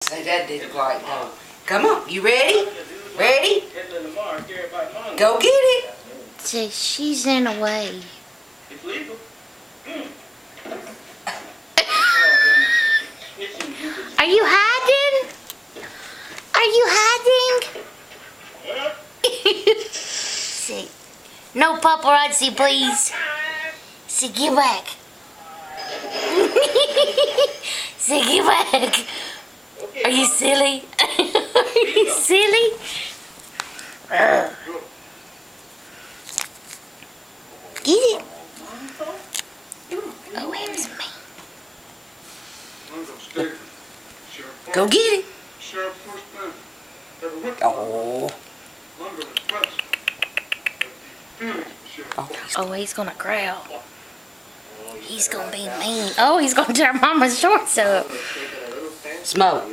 Say that didn't quite go. Come on, you ready? Ready? Go get it. Say she's in a way. It's legal. Are you hiding? Are you hiding? Say, no paparazzi, please. Say, get back. Say, get back. Are you silly? Are you silly? Get it. Oh, it was me. Go get it. Oh. Oh, he's gonna growl. He's gonna be mean. Oh, he's gonna tear Mama's shorts up. Smoke.